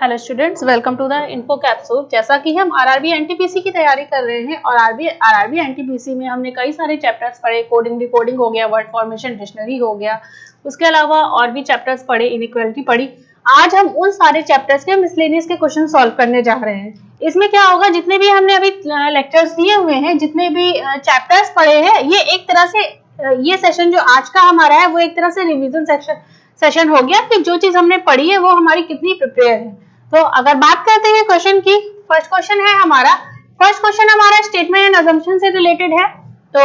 Hello students, welcome to the info capsule. जैसा कि हम आरआरबी एनटीपीसी की तैयारी कर रहे हैं और आरआरबी एनटीपीसी में हमने कई सारे चैप्टर्स पढ़े। कोडिंग डिकोडिंग हो गया, वर्ड फॉर्मेशन, डिक्शनरी हो गया, उसके अलावा और भी चैप्टर्स पढ़े, इनइक्वालिटी पढ़ी। आज हम उन सारे चैप्टर्स के मिसलेनियस के क्वेश्चन सॉल्व करने जा रहे हैं। इसमें क्या होगा, जितने भी हमने अभी लेक्चर्स दिए हुए हैं, जितने भी चैप्टर्स पढ़े हैं, ये एक तरह से ये सेशन जो आज का हमारा है वो एक तरह से रिवीजन सेशन हो गया कि जो चीज हमने पढ़ी है वो हमारी कितनी प्रिपेयर है। तो अगर बात करते हैं क्वेश्चन की, फर्स्ट क्वेश्चन हमारा स्टेटमेंट एंड अजम्पशन से रिलेटेड है। तो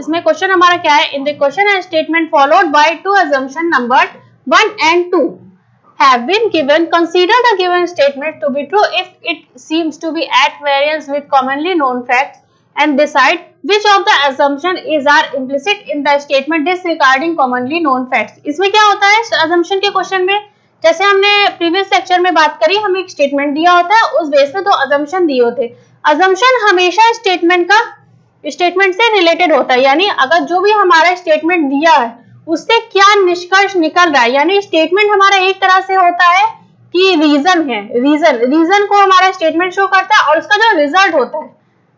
इसमें क्वेश्चन हमारा क्या है, in the question and statement followed by two assumption number 1 and 2 have been given, consider the given statement to be true if it seems to be at variance with commonly known facts and decide which of the assumption is are implicit in the statement disregarding commonly known facts। इसमें क्या होता है assumption के question में, जैसे हमने previous lecture में बात करी, हमें एक स्टेटमेंट दिया होता है, उस बेस पे 2 assumption दिए होते हैं। assumption हमेशा स्टेटमेंट से रिलेटेड होता है, यानी अगर जो भी हमारा स्टेटमेंट दिया है उससे क्या निष्कर्ष निकल रहा है, यानी स्टेटमेंट हमारा एक तरह से होता है कि रीजन है, रीजन को हमारा स्टेटमेंट शो करता है और उसका जो रिजल्ट होता है,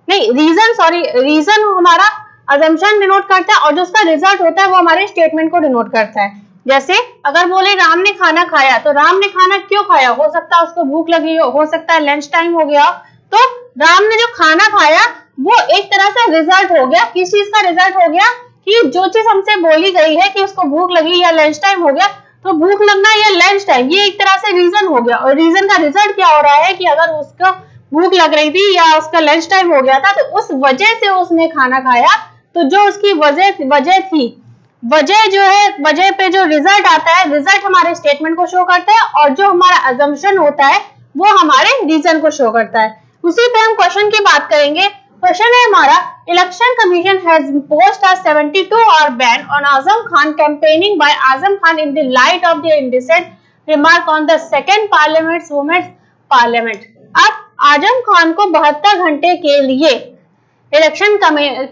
रीजन हमारा assumption डिनोट करता है और जो उसका रिजल्ट होता है वो हमारे स्टेटमेंट को डिनोट करता है। जैसे अगर बोले राम ने खाना खाया, तो राम ने खाना क्यों खाया, हो सकता है उसको भूख लगी हो सकता है लंच टाइम हो गया। तो राम ने जो खाना खाया वो एक तरह से रिजल्ट हो गया, किस चीज का रिजल्ट हो गया कि जो चीज हमसे बोली गई है कि उसको भूख लगी या लंच टाइम हो गया, तो भूख लगना या लंच टाइम ये एक तरह से रीजन हो गया। और रीजन का रिजल्ट क्या हो रहा है कि अगर उसको भूख लग रही थी या उसका लंच टाइम हो गया था तो उस वजह से उसने खाना खाया। तो जो उसकी वजह थी, वजह पे जो रिजल्ट आता है, रिजल्ट हमारे स्टेटमेंट को शो करता है और जो हमारा अजम्पशन होता है वो हमारे रीजन को शो करता है। उसी पे हम क्वेश्चन की बात करेंगे। क्वेश्चन है हमारा, election commission has imposed a 72-hour ban on Azam Khan campaigning by Azam Khan in the light of the indecent remark on the second Parliament's Women's Parliament। अब आजम खान को 72 घंटे के लिए इलेक्शन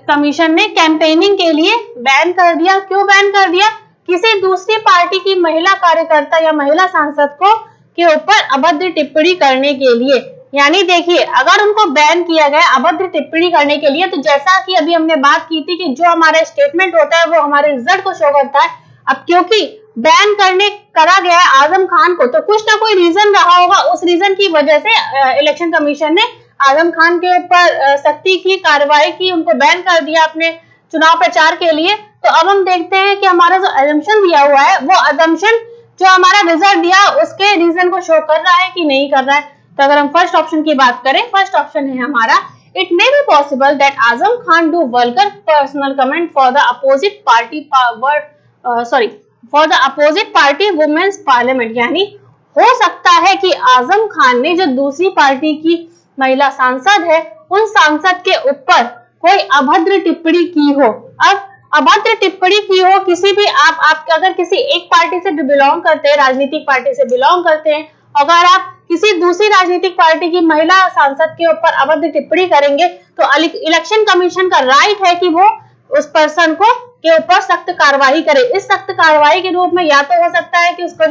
कमीशन ने कैंपेनिंग के लिए बैन कर दिया। क्यों बैन कर दिया? किसी दूसरी पार्टी की महिला कार्यकर्ता या महिला सांसद को के ऊपर अभद्र टिप्पणी करने के लिए। यानी देखिए, अगर उनको बैन किया गया अभद्र टिप्पणी करने के लिए, तो जैसा कि अभी हमने बात की थी कि जो हमारा स्टेटमेंट होता है वो हमारे रिजल्ट को शो करता है। अब क्योंकि बैन करा गया है आजम खान को, तो कुछ ना कोई रीजन रहा होगा, उस रीजन की वजह से इलेक्शन कमीशन ने आजम खान के ऊपर सख्ती की, कार्रवाई की, उनको बैन कर दिया अपने चुनाव प्रचार के लिए। तो अब हम देखते हैं कि हमारा जो अजम्पशन दिया हुआ है वो अजम्पशन जो हमारा रिजल्ट दिया उसके रीजन को शो कर रहा है कि नहीं कर रहा है। तो अगर हम फर्स्ट ऑप्शन की बात करें, फर्स्ट ऑप्शन है हमारा, it may be possible that Azam Khan do vulgar personal comment for the opposite party womens parliament. यानी हो सकता है कि आजम खान ने जो दूसरी पार्टी की महिला सांसद है उन सांसद के ऊपर कोई अभद्र टिप्पणी की हो। अब अभद्र टिप्पणी की हो किसी भी, आप अगर किसी एक पार्टी से बिलोंग करते हैं, राजनीतिक पार्टी से बिलोंग करते हैं, अगर आप किसी दूसरी राजनीतिक पार्टी की महिला सांसद के ऊपर अभद्र टिप्पणी करेंगे तो इलेक्शन कमीशन का राइट है कि वो उस पर्सन को के ऊपर सख्त कार्रवाई करे। इस सख्त कार्रवाई के रूप में या तो हो सकता है कि उसको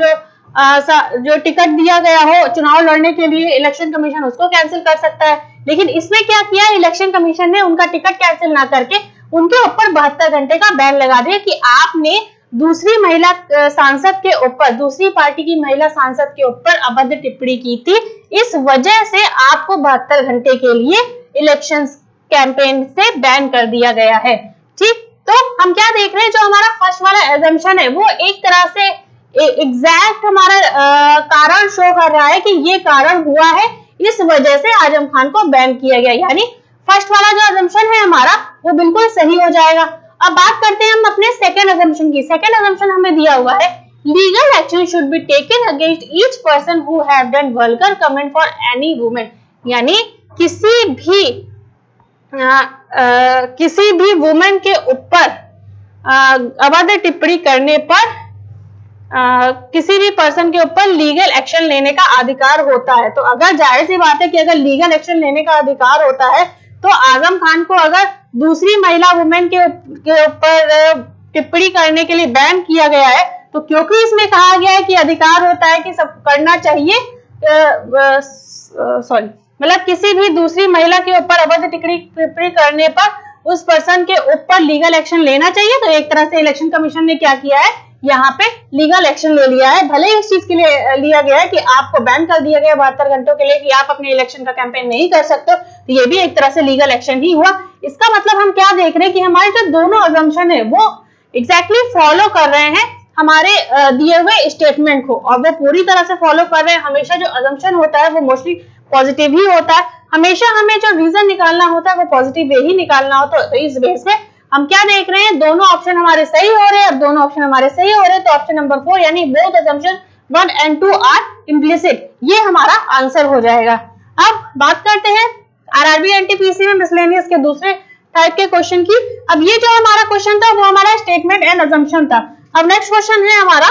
जो टिकट दिया गया हो चुनाव लड़ने के लिए, इलेक्शन कमीशन उसको कैंसिल कर सकता है। लेकिन इसमें क्या किया, इलेक्शन कमीशन ने उनका टिकट कैंसिल ना करके उनके ऊपर 72 घंटे का बैन लगा दिया कि आपने दूसरी महिला सांसद के ऊपर, दूसरी पार्टी की महिला सांसद के ऊपर अभद्र टिप्पणी की थी, इस वजह से आपको 72 घंटे के लिए इलेक्शन कैंपेन से बैन कर दिया गया है। ठीक, तो हम क्या देख रहे हैं, जो हमारा फर्स्ट वाला एजम्पशन है वो एक तरह से एग्जैक्ट हमारा कारण शो कर रहा है कि ये कारण हुआ है, इस वजह से आजम खान को बैन किया गया। यानी फर्स्ट वाला जो अजम्पशन है हमारा वो बिल्कुल सही हो जाएगा। अब बात करते हैं हम अपने सेकंड अजम्पशन की। सेकंड अजम्पशन हमें दिया हुआ है, legal action should be taken against each person who have done vulgar comment for any women. यानी किसी भी वुमेन के ऊपर अभद्र टिप्पणी करने पर किसी भी पर्सन के ऊपर लीगल एक्शन लेने का अधिकार होता है। तो अगर जाहिर सी बात है कि अगर लीगल एक्शन लेने का अधिकार होता है तो आजम खान को अगर दूसरी महिला वुमेन के ऊपर टिप्पणी करने के लिए बैन किया गया है, तो क्योंकि इसमें कहा गया है कि अधिकार होता है कि सब करना चाहिए, सॉरी मतलब किसी भी दूसरी महिला के ऊपर अभद्र टिप्पणी करने पर उस पर्सन के ऊपर लीगल एक्शन लेना चाहिए। तो एक तरह से इलेक्शन कमीशन ने क्या किया है, यहाँ पे लीगल एक्शन ले लिया है। भले ही इस चीज के लिए लिया गया है कि आपको बैन कर दिया गया 72 घंटों के लिए कि आप अपने इलेक्शन का कैंपेन नहीं कर सकते, तो ये भी एक तरह से लीगल एक्शन ही हुआ। इसका मतलब हम क्या देख रहे हैं कि हमारे जो दोनों अजम्पशन है वो एग्जैक्टली फॉलो कर रहे हैं हमारे दिए हुए स्टेटमेंट को, और वो पूरी तरह से फॉलो कर रहे हैं। हमेशा जो अजम्पशन होता है वो मोस्टली पॉजिटिव ही होता है, हमेशा हमें जो रीजन निकालना होता है वो पॉजिटिव वे ही निकालना होता है। तो इस बेस पे हम क्या देख रहे हैं, दोनों ऑप्शन हमारे सही हो रहे हैं, और दोनों ऑप्शन हमारे सही हो रहे हैं। तो ऑप्शन नंबर 4 यानी both assumption 1 and 2 are implicit, ये हमारा आंसर हो जाएगा। अब बात करते हैं आरआरबी एनटीपीसी में मिसलेनियस के दूसरे टाइप के क्वेश्चन की। अब ये जो हमारा क्वेश्चन था वो हमारा स्टेटमेंट एंड अजम्पशन था। अब नेक्स्ट क्वेश्चन है हमारा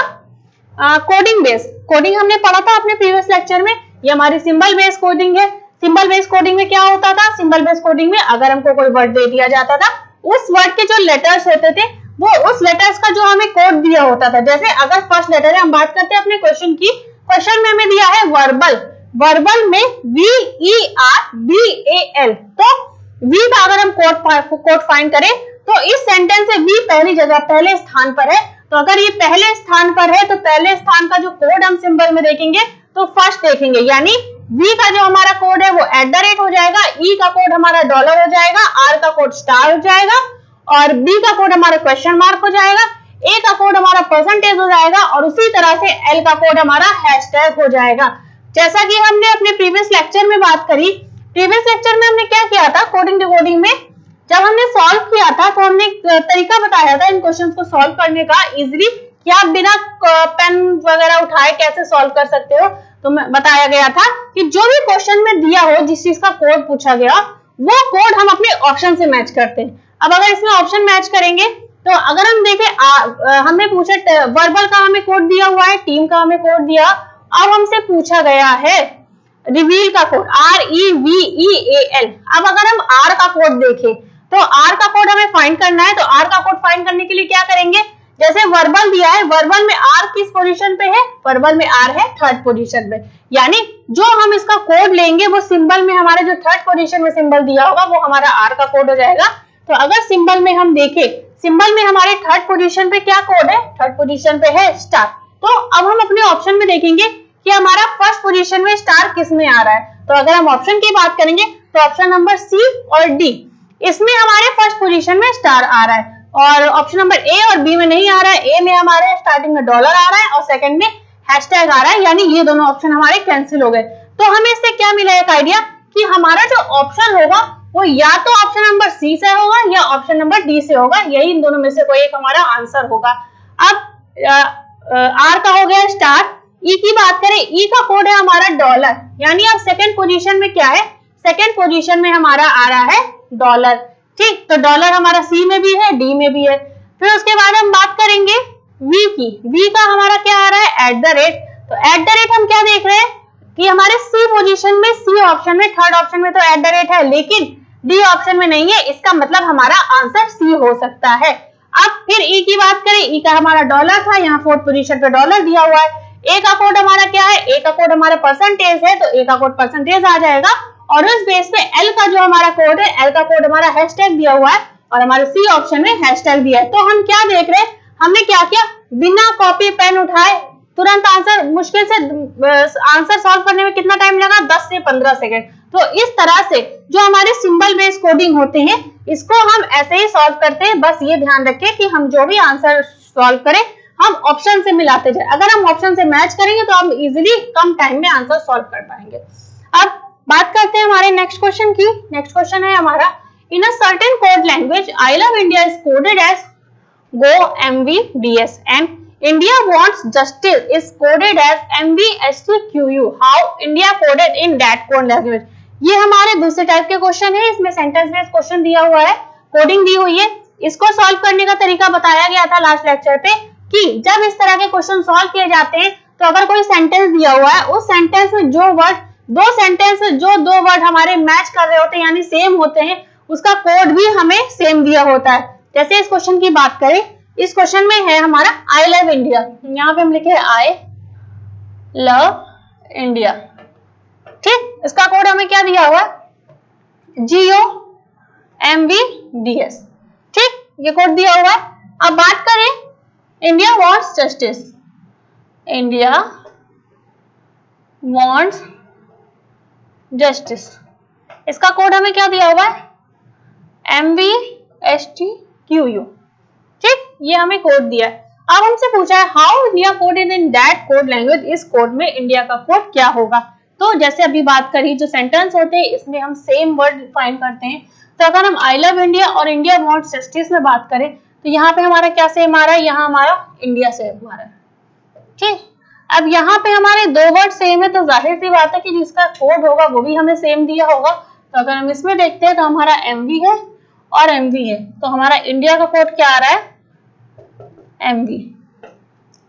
कोडिंग बेस। कोडिंग हमने पढ़ा था अपने प्रीवियस लेक्चर में, ये हमारी सिंबल बेस्ड कोडिंग है। सिंबल बेस्ड कोडिंग में क्या होता था, सिंबल बेस्ड कोडिंग में अगर हमको कोई वर्ड दे दिया जाता था, उस वर्ड के जो लेटर्स होते थे वो उस लेटर्स का जो हमें कोड दिया होता था। जैसे अगर फर्स्ट लेटर है, हम बात करते हैं अपने क्वेश्चन की, क्वेश्चन में हमें दिया है वर्बल, वर्बल में VERBAL, तो वी का अगर हम कोड फाइंड करें तो इस सेंटेंस से वी पहली जगह पहले स्थान पर है। तो अगर ये पहले स्थान पर है तो पहले स्थान का जो कोड हम सिंबल में देखेंगे तो फर्स्ट देखेंगे, यानी वी का जो हमारा कोड है वो @ हो जाएगा, ई का कोड हमारा डॉलर हो जाएगा, आर का कोड स्टार हो जाएगा, और बी का कोड हमारा क्वेश्चन मार्क हो जाएगा, ए का कोड हमारा परसेंटेज हो जाएगा, और उसी तरह से एल का कोड हमारा हैशटैग हो जाएगा। जैसा कि हमने अपने प्रीवियस लेक्चर में बात करी, प्रीवियस लेक्चर में हमने क्या किया था, कोडिंग डिकोडिंग में जब हमने सॉल्व किया था तो हमने तरीका बताया था इन क्वेश्चंस को सॉल्व करने का इजीली, कि आप बिना पेन वगैरह उठाए कैसे सॉल्व कर सकते हो। तो बताया गया था कि जो भी क्वेश्चन में दिया हो, जिस चीज का कोड पूछा गया, वो कोड हम अपने ऑप्शन से मैच करते हैं। अब अगर इसमें ऑप्शन मैच करेंगे तो अगर हम देखें, हमने पूछा वर्बल का हमें कोड दिया हुआ है, टीम का हमें कोड दिया, अब हमसे पूछा गया है रिवील का कोड REVEAL। अब अगर हम आर का कोड देखें तो आर का कोड हमें फाइंड करना है। तो आर का कोड फाइंड करने के लिए क्या करेंगे, जैसे वर्बल दिया है, वर्बल में आर किस पोजीशन पे है, वर्बल में आर है 3rd पोजीशन पे, यानी जो हम इसका कोड लेंगे वो सिंबल में हमारे जो 3rd पोजीशन में सिंबल दिया होगा वो हमारा आर का कोड हो जाएगा। तो अगर सिंबल में हम देखें, सिंबल में हमारे 3rd पोजीशन पे क्या कोड है, 3rd पोजीशन पे है स्टार। तो अब हम अपने ऑप्शन में देखेंगे कि हमारा 1st पोजीशन में स्टार किस में आ रहा है। तो अगर हम ऑप्शन की बात करेंगे तो ऑप्शन नंबर सी और डी, इसमें हमारे 1st पोजीशन में स्टार आ रहा है, और ऑप्शन नंबर ए और बी में नहीं आ रहा है। ए में हमारे स्टार्टिंग में डॉलर आ रहा है और सेकंड में हैशटैग आ रहा है, यानी ये दोनों ऑप्शन हमारे कैंसिल हो गए। तो हमें इससे क्या मिला एक आइडिया कि हमारा जो ऑप्शन होगा वो या तो ऑप्शन नंबर सी से होगा या ऑप्शन नंबर डी से होगा, यही इन दोनों में से कोई एक हमारा आंसर होगा। अब आर का हो गया स्टार, ई की बात करें, ई का कोड है हमारा डॉलर, यानी अब 2nd पोजीशन में क्या है, 2nd पोजीशन में हमारा आ रहा है डॉलर। ठीक, तो डॉलर हमारा सी में भी है, डी में भी है। फिर उसके बाद हम बात करेंगे वी की, वी का हमारा क्या आ रहा है @ तो @ हम क्या देख रहे हैं कि हमारे सी पोजीशन में, सी ऑप्शन में, 3rd ऑप्शन में तो @ है, लेकिन डी ऑप्शन में नहीं है, इसका मतलब हमारा आंसर सी हो सकता है। अब फिर ई की बात करें, ई का हमारा डॉलर था, यहाँ 4th पोजीशन पे डॉलर दिया हुआ है। ए का कोड हमारा क्या है, ए का कोड हमारा परसेंटेज है, तो ए का कोड परसेंटेज आ जाएगा, और उस बेस पे एल का जो हमारा कोड है, एल का कोड हमारा हैशटैग दिया हुआ है, और हमारे सी ऑप्शन में हैशटैग दिया है। तो हम क्या देख रहे हैं, हमने क्या किया, बिना कॉपी पेन उठाए तुरंत आंसर, मुश्किल से आंसर सॉल्व करने में कितना टाइम लगा, 10 से 15 सेकंड। तो इस तरह से जो हमारे सिंबल बेस्ड कोडिंग होते हैं इसको हम ऐसे ही सॉल्व करते हैं। बस ये ध्यान रखें कि हम जो भी आंसर सॉल्व करें हम ऑप्शन से मिलाते जाए। अगर हम ऑप्शन से मैच करेंगे तो हम इजीली कम टाइम में आंसर सॉल्व कर पाएंगे। अब बात करते हैं हमारे नेक्स्ट क्वेश्चन की। नेक्स्ट क्वेश्चन है हमारा, in a certain code language I love India is coded as GOMVDS and India wants justice is coded as MVSTQU. How India coded in that code language? ये हमारे दूसरे type के question है, इसमें sentence based question दिया हुआ है, coding दी हुई है। इसको सॉल्व करने का तरीका बताया गया था लास्ट लेक्चर पे कि जब इस तरह के क्वेश्चन सॉल्व किए जाते हैं तो अगर कोई सेंटेंस दिया हुआ है, उस सेंटेंस में जो वर्ड, दो सेंटेंस में जो 2 वर्ड हमारे मैच कर रहे होते हैं यानी सेम होते हैं, उसका कोड भी हमें सेम दिया होता है। जैसे इस क्वेश्चन की बात करें, इस क्वेश्चन में है हमारा आई लव इंडिया, यहाँ पे हम लिखे आई लव इंडिया, इसका कोड हमें क्या दिया हुआ है, GOMVDS, ठीक, ये कोड दिया हुआ है। अब बात करें India wants justice, India wants justice, इसका कोड हमें क्या दिया हुआ है, MVSTQU, ठीक, ये हमें कोड दिया है। अब हमसे पूछा है how India code in that code language, इस कोड में इंडिया का कोड क्या होगा। तो जैसे अभी बात करी, जो सेंटेंस होते हैं इसमें हम सेम वर्ड फाइंड करते हैं। तो अगर हम आई लव इंडिया और इंडिया वांट्स जस्टिस में बात करें तो यहाँ पे हमारा क्या सेम आ रहा है, यहाँ हमारा इंडिया सेम आ रहा है, ठीक। अब यहाँ पे हमारे दो वर्ड सेम है तो जाहिर सी बात है कि जिसका कोड होगा वो भी हमें सेम दिया होगा। तो अगर हम इसमें देखते हैं तो हमारा MV है और MV है, तो हमारा इंडिया का कोड क्या आ रहा है, MV,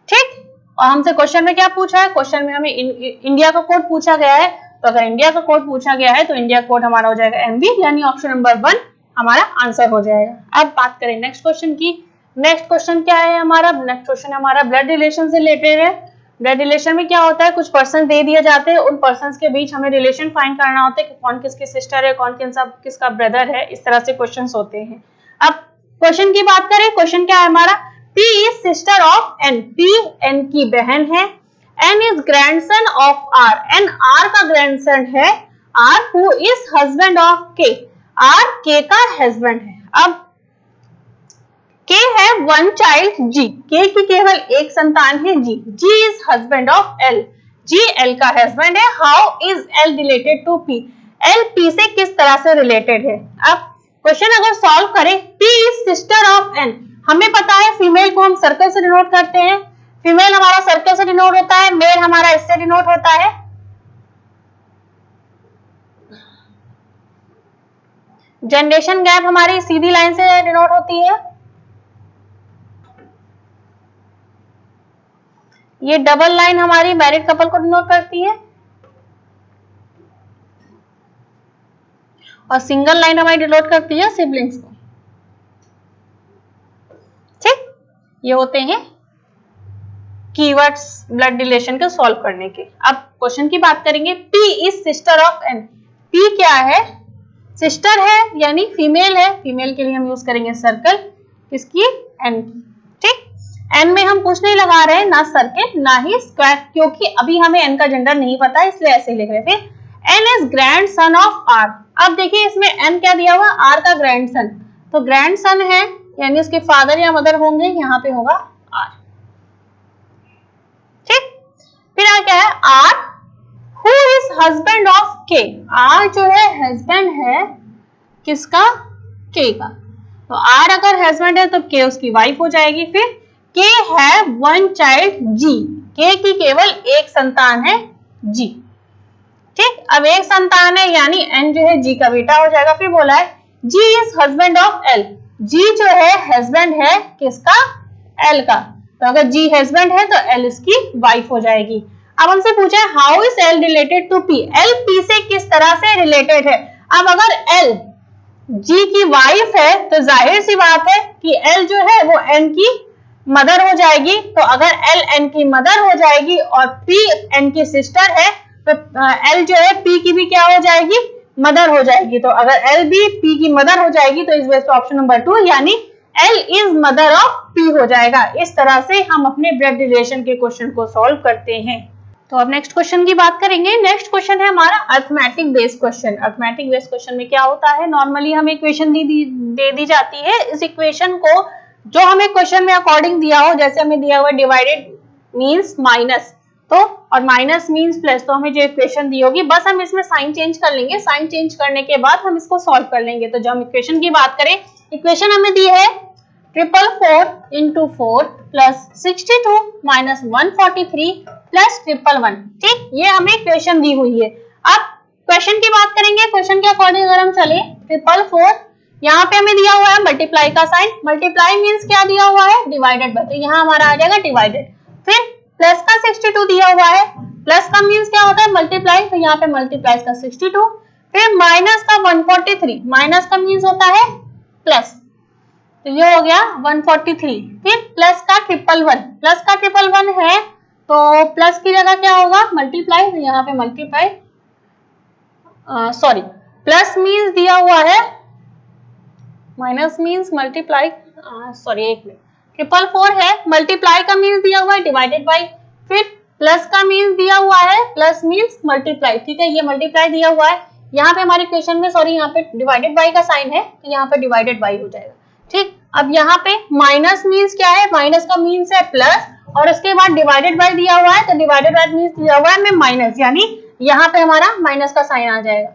ठीक। और हमसे क्वेश्चन में क्या पूछा है, क्वेश्चन में हमें इंडिया का कोड पूछा गया है। तो अगर इंडिया का कोड पूछा गया है तो इंडिया कोड हमारा हो जाएगा MV, यानी ऑप्शन नंबर 1 हमारा आंसर हो जाएगा। अब बात करें नेक्स्ट क्वेश्चन की। नेक्स्ट क्वेश्चन क्या है हमारा, नेक्स्ट क्वेश्चन हमारा ब्लड रिलेशन से रिलेटेड है। ब्लड रिलेशन में क्या होता है, कुछ पर्सन दे दिए जाते हैं, उन पर्सन के बीच हमें रिलेशन फाइंड करना होता है कि कौन किसकी सिस्टर है, कौन किसका ब्रदर है, इस तरह से क्वेश्चन होते हैं। अब क्वेश्चन की बात करें, क्वेश्चन क्या है हमारा, P is sister of N, P N की बहन है, N is grandson of R, N R का ग्रैंडसन है, R who is husband of K, R K का हस्बैंड है। अब K है वन चाइल्ड G, K की केवल एक संतान है G, G is husband of L, G L का हस्बैंड है। How is L related to P, L P से किस तरह से रिलेटेड है। अब क्वेश्चन अगर सॉल्व करें, P is sister of N, हमें पता है फीमेल को हम सर्कल से डिनोट करते हैं, फीमेल हमारा सर्कल से डिनोट होता है, मेल हमारा इससे डिनोट होता है। जनरेशन गैप हमारी सीधी लाइन से डिनोट होती है, ये डबल लाइन हमारी मैरिड कपल को डिनोट करती है, और सिंगल लाइन हमारी डिनोट करती है सिबलिंग्स को, ठीक। ये होते हैं कीवर्ड्स ब्लड रिलेशन को सॉल्व करने के। अब क्वेश्चन की बात करेंगे, P is sister of N, P क्या है, सिस्टर है यानी फीमेल है, फीमेल के लिए हम यूज करेंगे सर्कल, किसकी, N की, ठीक। N में हम कुछ नहीं लगा रहे हैं, ना सर्कल ना ही स्क्वायर, क्योंकि अभी हमें N का जेंडर नहीं पता है, इसलिए ऐसे लिख रहे थे। N is grand son of R, अब देखिए इसमें N क्या दिया हुआ, R का ग्रैंड सन, तो ग्रैंड सन है यानी उसके फादर या मदर होंगे, यहाँ पे होगा R, ठीक। फिर क्या है, R who is husband of K, R जो है हस्बैंड है किसका, K का, तो R अगर हस्बैंड है तो K उसकी वाइफ हो जाएगी। फिर K है वन चाइल्ड G, K की केवल एक संतान है G, ठीक। अब एक संतान है यानी N जो है G का बेटा हो जाएगा। फिर बोला है G is husband of L, G जो है हस्बैंड है किसका, L का, तो अगर G हस्बैंड है तो L इसकी वाइफ हो जाएगी। अब हमसे पूछा है how is L related to P, L P से किस तरह से रिलेटेड है। अब अगर L G की वाइफ है तो जाहिर सी बात है कि L जो है वो N की मदर हो जाएगी, तो अगर L N की मदर हो जाएगी और P N की सिस्टर है तो L जो है P की भी क्या हो जाएगी, मदर हो जाएगी। तो अगर L भी P की मदर हो जाएगी तो इस बेस पे ऑप्शन नंबर 2 यानी L is mother of P हो जाएगा। इस तरह से हम अपने ब्लड रिलेशन के क्वेश्चन को सॉल्व करते हैं। तो अब नेक्स्ट क्वेश्चन की बात करेंगे। नेक्स्ट क्वेश्चन है हमारा arithmetic based question. Arithmetic based question में क्या होता है, नॉर्मली हमें इक्वेशन दे दी जाती है, इस इक्वेशन को जो हमें क्वेश्चन में अकॉर्डिंग दिया हो, जैसे हमें दिया हुआ डिवाइडेड मींस माइनस, तो और माइनस मींस प्लस, तो हमें जो इक्वेशन दी होगी बस हम इसमें साइन चेंज कर लेंगे, साइन चेंज करने के बाद हम इसको सॉल्व कर लेंगे। तो जब हम इक्वेशन की बात करें, इक्वेशन हमें दी है 444 into 4 plus 62 minus 143 plus 111, ठीक, ये हमें इक्वेशन दी हुई है। अब क्वेश्चन की बात करेंगे, क्वेश्चन के अकॉर्डिंग अगर हम चले 444, यहाँ पे हमें दिया हुआ है मल्टीप्लाई का साइन, मल्टीप्लाई मींस क्या दिया हुआ है, डिवाइडेड बाय, तो यहाँ हमारा आ जाएगा डिवाइडेड। फिर प्लस का 62 दिया हुआ है, प्लस का मींस क्या होता है, मल्टीप्लाई, तो यहाँ पे मल्टीप्लाई का 62, फिर माइनस का 143, माइनस का मींस होता है प्लस, तो ये हो गया 143, फिर प्लस का 111, प्लस का 111 है तो प्लस की जगह क्या होगा, मल्टीप्लाई, तो यहाँ पे मल्टीप्लाई सॉरी, प्लस मीन्स दिया हुआ है, माइनस मीन्स मल्टीप्लाई, सॉरी एक मिनट, 444 है, मल्टीप्लाई का मीन्स दिया हुआ है डिवाइडेड बाई, फिर प्लस का मीन्स दिया हुआ है, प्लस मीन्स मल्टीप्लाई, ठीक है, ये मल्टीप्लाई दिया हुआ है, यहाँ पे हमारे क्वेश्चन में सॉरी यहाँ पे डिवाइडेड बाई का साइन है तो यहाँ पे डिवाइडेड बाई हो जाएगा, ठीक। अब यहाँ पे माइनस मीन्स क्या है, माइनस का मीन्स है प्लस, और उसके बाद डिवाइडेड बाई दिया हुआ है तो डिवाइडेड बाई मीन्स दिया हुआ है में माइनस, यानी यहाँ पे हमारा माइनस का साइन आ जाएगा,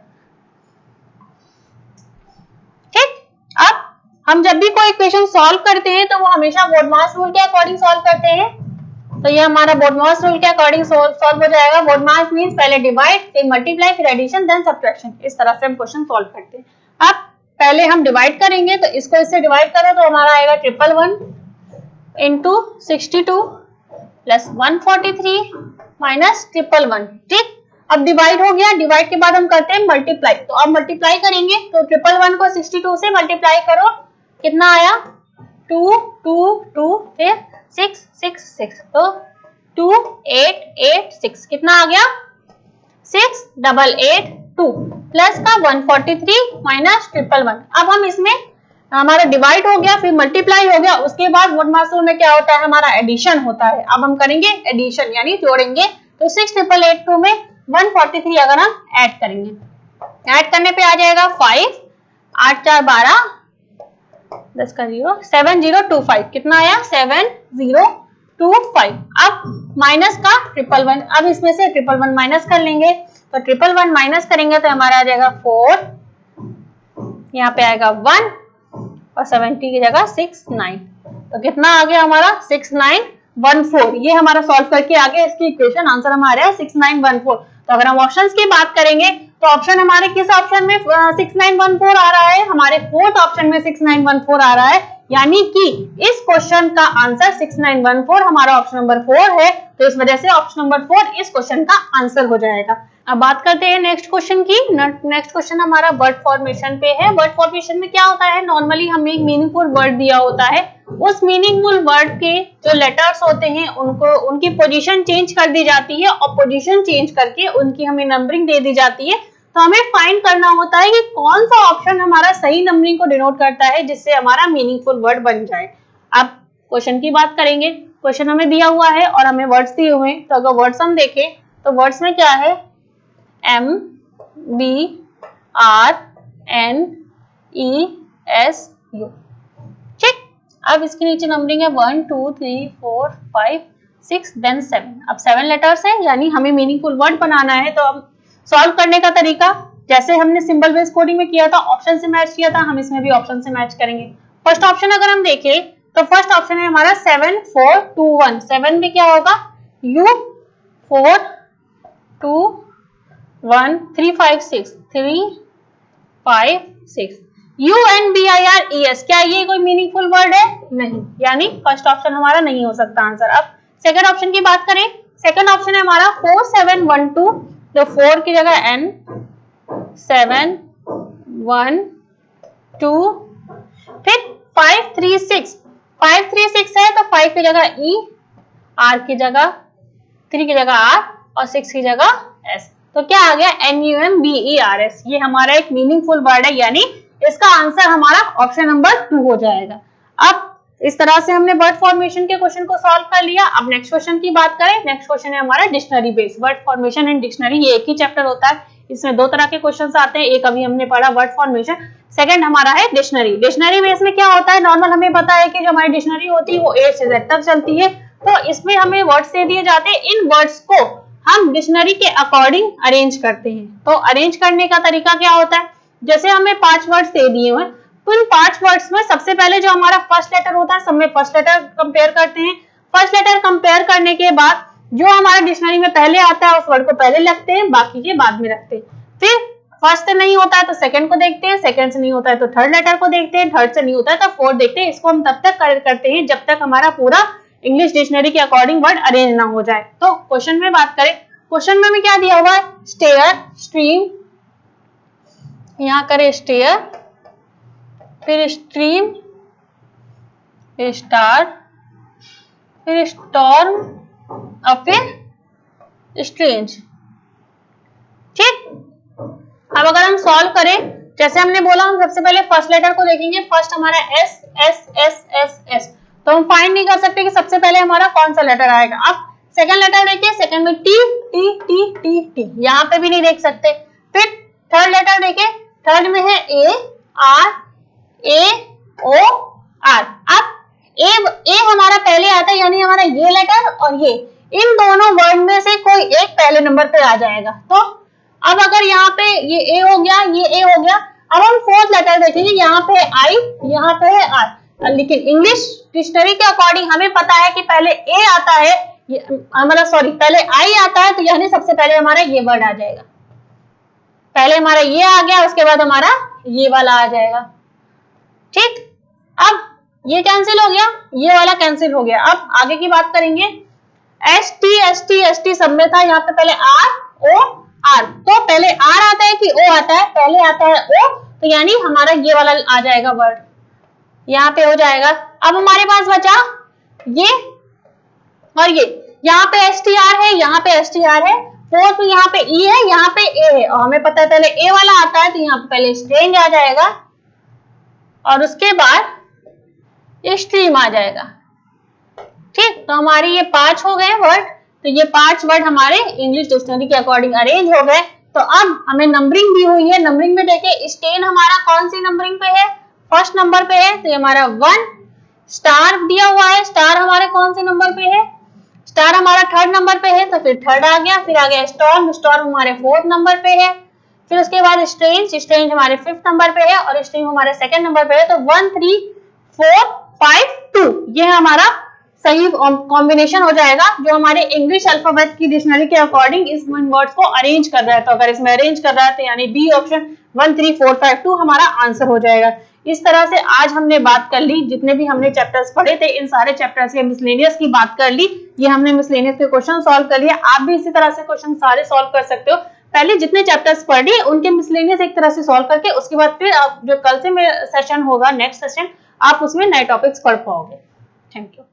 ठीक। अब हम जब भी कोई इक्वेशन सॉल्व करते हैं तो वो हमेशा बोडमास रूल के अकॉर्डिंग सॉल्व करते हैं, तो ये हमारा बोडमास रूल के अकॉर्डिंग सॉल्व हो जाएगा। बोडमास मींस पहले डिवाइड, फिर मल्टीप्लाई, फिर एडिशन, देन सब्ट्रैक्शन, इस तरह से हम क्वेश्चन सॉल्व करते हैं। अब पहले हम डिवाइड करेंगे तो इसको इससे डिवाइड करें तो हमारा आएगा 111 इंटू 62 प्लस 143 माइनस 111, ठीक। अब डिवाइड हो गया, डिवाइड के बाद हम करते हैं मल्टीप्लाई, तो अब मल्टीप्लाई करेंगे तो 111 को 62 से मल्टीप्लाई करो, कितना आया 2 2 2, फिर 6 6 6, तो 2 8 8 6, कितना आ गया 6882 प्लस का 143 माइनस 111। अब हम इसमें हमारा डिवाइड हो गया, फिर मल्टीप्लाई हो गया, उसके बाद बोडमास रूल में क्या होता है, हमारा एडिशन होता है। अब हम करेंगे एडिशन, यानी जोड़ेंगे, तो 6882 में 143 अगर हम ऐड करेंगे, ऐड करने पे आ जाएगा 5 8 4 12 10 का 0 7025, कितना आया 7025। अब माइनस का 111, अब इसमें से 111 माइनस कर लेंगे, तो 111 माइनस करेंगे तो हमारा आ जाएगा 4, यहाँ पे आएगा 1 और 70 की जगह 69, तो कितना आ गया हमारा 6914। ये हमारा सॉल्व करके आ गया, इसकी इक्वेशन आंसर हमारा है 6914। तो अगर हम ऑप्शंस की बात करेंगे तो ऑप्शन हमारे किस ऑप्शन में 6914 आ रहा है, हमारे फोर्थ ऑप्शन में 6914 आ रहा है, यानी कि इस क्वेश्चन का आंसर 6914 हमारा ऑप्शन नंबर 4 है, तो इस वजह से ऑप्शन नंबर 4 इस क्वेश्चन का आंसर हो जाएगा। अब बात करते हैं नेक्स्ट क्वेश्चन की। नेक्स्ट क्वेश्चन हमारा वर्ड फॉर्मेशन पे है। वर्ड फॉर्मेशन में क्या होता है, नॉर्मली हमें एक मीनिंगफुल वर्ड दिया होता है, उस मीनिंगफुल वर्ड के जो लेटर्स होते हैं उनको उनकी पोजीशन चेंज कर दी जाती है, और पोजीशन चेंज करके उनकी हमें नंबरिंग दे दी जाती है। तो हमें फाइंड करना होता है कि कौन सा ऑप्शन हमारा सही नंबरिंग को डिनोट करता है जिससे हमारा मीनिंगफुल वर्ड बन जाए। अब क्वेश्चन की बात करेंगे, क्वेश्चन हमें दिया हुआ है और हमें वर्ड्स दिए हुए हैं, तो अगर वर्ड्स हम देखें तो वर्ड्स में क्या है, M B R N E S U, ठीक। अब इसके नीचे नंबरिंग है 1 2 3 4 5 6 देन 7। अब 7 लेटर्स है, यानी हमें मीनिंगफुल वर्ड बनाना है। तो अब सॉल्व करने का तरीका जैसे हमने सिंबल बेस्ड कोडिंग में किया था, ऑप्शन से मैच किया था, हम इसमें भी ऑप्शन से मैच करेंगे। फर्स्ट ऑप्शन अगर हम देखें तो फर्स्ट ऑप्शन है हमारा 7 4 2 1। 7 में क्या होगा U 4 2 1 3 5 6 3 5 6 UNBIRES, क्या ये कोई मीनिंगफुल वर्ड है? नहीं, यानी फर्स्ट ऑप्शन हमारा नहीं हो सकता आंसर। अब सेकंड ऑप्शन की बात करें, सेकंड ऑप्शन है हमारा 4 7 1 2, तो 4 की जगह N 7 1 2, फिर 5 3 6, 5 3 6 है तो 5 की जगह E, R की जगह 3 की जगह R और 6 की जगह S, तो क्या आ गया NUMBERS। ये हमारा एक मीनिंगफुल वर्ड है, यानी इसका आंसर हमारा ऑप्शन नंबर 2 हो जाएगा। अब इस तरह से हमने वर्ड फॉर्मेशन के क्वेश्चन को सॉल्व कर लिया। अब नेक्स्ट क्वेश्चन की बात करें, नेक्स्ट क्वेश्चन है हमारा dictionary based. Word formation and dictionary, ये एक ही चैप्टर होता है, इसमें दो तरह के क्वेश्चंस आते हैं, एक अभी हमने पढ़ा वर्ड फॉर्मेशन, सेकंड हमारा है डिक्शनरी। डिक्शनरी बेस में क्या होता है, नॉर्मल हमें पता है कि जो हमारी डिक्शनरी होती है वो A से Z तक चलती है, तो इसमें हमें वर्ड्स दे दिए जाते हैं, इन वर्ड्स को हम डिक्शनरी के अकॉर्डिंग अरेंज करते हैं। तो अरेंज करने का तरीका क्या होता है, जैसे हमें 5 वर्ड्स दे दिए हुए, तो इन 5 वर्ड्स में सबसे पहले जो हमारा फर्स्ट लेटर होता है, सब में फर्स्ट लेटर कंपेयर करते हैं। फर्स्ट लेटर कंपेयर करने के बाद जो हमारा डिक्शनरी में पहले आता है उस वर्ड को पहले लिखते हैं, बाकी के बाद में रखते हैं। फिर फर्स्ट से नहीं होता है तो सेकंड को देखते हैं, सेकंड से नहीं होता है तो थर्ड लेटर को देखते हैं, थर्ड से नहीं होता है तो फोर्थ देखते हैं। इसको हम तब तक करते हैं जब तक हमारा पूरा इंग्लिश डिक्शनरी के अकॉर्डिंग वर्ड अरेंज ना हो जाए। तो क्वेश्चन में बात करें, क्वेश्चन में हमें क्या दिया हुआ है, स्टेयर, स्ट्रीम, यहाँ करें स्टेयर, फिर स्ट्रीम, फिर स्टार, फिर स्टॉर्म और फिर स्ट्रेंज, ठीक। अब अगर हम सॉल्व करें, जैसे हमने बोला हम सबसे पहले फर्स्ट लेटर को देखेंगे, फर्स्ट हमारा S S S S S, तो हम फाइंड नहीं कर सकते कि सबसे पहले हमारा कौन सा लेटर आएगा। अब सेकंड लेटर देखिए, सेकंड में T T T T T, यहाँ पे भी नहीं देख सकते। फिर थर्ड लेटर देखिए, थर्ड में है A R A O R. अब ए हमारा पहले आता है, यानी हमारा ये लेटर और ये, इन दोनों वर्ड में से कोई एक पहले नंबर पे आ जाएगा। तो अब अगर यहाँ पे ये ए हो गया, ये ए हो गया, अब हम फोर्थ लेटर देखेंगे, यहाँ पे है आई, यहाँ पे है आर। लेकिन इंग्लिश डिक्शनरी के अकॉर्डिंग हमें पता है कि पहले ए आता है, हमारा सॉरी पहले आई आता है, तो यानी सबसे पहले हमारा ये वर्ड आ जाएगा। पहले हमारा ये आ गया, उसके बाद हमारा ये वाला आ जाएगा। ठीक, अब ये कैंसिल हो गया, ये वाला कैंसिल हो गया। अब आगे की बात करेंगे, एस टी सब में था, यहाँ पे पहले आर ओ आर, तो पहले आर आता है कि ओ आता है, पहले आता है ओ, तो यानी हमारा ये वाला आ जाएगा वर्ड, यहाँ पे हो जाएगा। अब हमारे पास बचा ये और ये, यहाँ पे एस टी आर है, यहाँ पे एस टी आर है, फोर्थ में यहाँ पे ई है, यहाँ पे ए है, और हमें पता है पहले ए वाला आता है, तो यहाँ पे पहले स्ट्रेंज आ जाएगा और उसके बाद स्ट्रीम आ जाएगा। ठीक, तो हमारे ये 5 हो गए वर्ड, तो ये 5 वर्ड हमारे इंग्लिश डिक्शनरी के अकॉर्डिंग अरेंज हो गए। तो अब हमें नंबरिंग दी हुई है, नंबरिंग में देखिए स्टेन हमारा कौन सी नंबरिंग पे है, फर्स्ट नंबर पे है, तो ये हमारा 1। स्टार दिया हुआ है, स्टार हमारे कौन से नंबर पे है, स्टार हमारा थर्ड नंबर पे है, तो फिर थर्ड आ गया। फिर आ गया स्टॉर्म, स्टॉर्म हमारे फोर्थ नंबर पे है। फिर उसके बाद स्ट्रेंज, स्ट्रेंज हमारे फिफ्थ नंबर पे है और स्ट्रीम हमारे सेकंड नंबर पे है। तो 1 3 4 5 2 ये हमारा सही कॉम्बिनेशन हो जाएगा, जो हमारे इंग्लिश अल्फाबेट की डिक्शनरी के अकॉर्डिंग इस वर्ड्स को अरेंज कर रहा है। तो अगर इसमें अरेंज कर रहा है तो यानी बी ऑप्शन 1 3 4 5 2 हमारा आंसर हो जाएगा। इस तरह से आज हमने बात कर ली, जितने भी हमने चैप्टर्स पढ़े थे इन सारे चैप्टर्स के मिसलेनियस की बात कर ली। ये हमने मिसलेनियस के क्वेश्चन सॉल्व कर लिया, आप भी इसी तरह से क्वेश्चन सारे सॉल्व कर सकते हो। पहले जितने चैप्टर्स पढ़ लिए उनके मिसलेनियस एक तरह से सॉल्व करके उसके बाद फिर आप जो कल से सेशन होगा नेक्स्ट सेशन, आप उसमें नए टॉपिक्स पढ़ पाओगे। Thank you.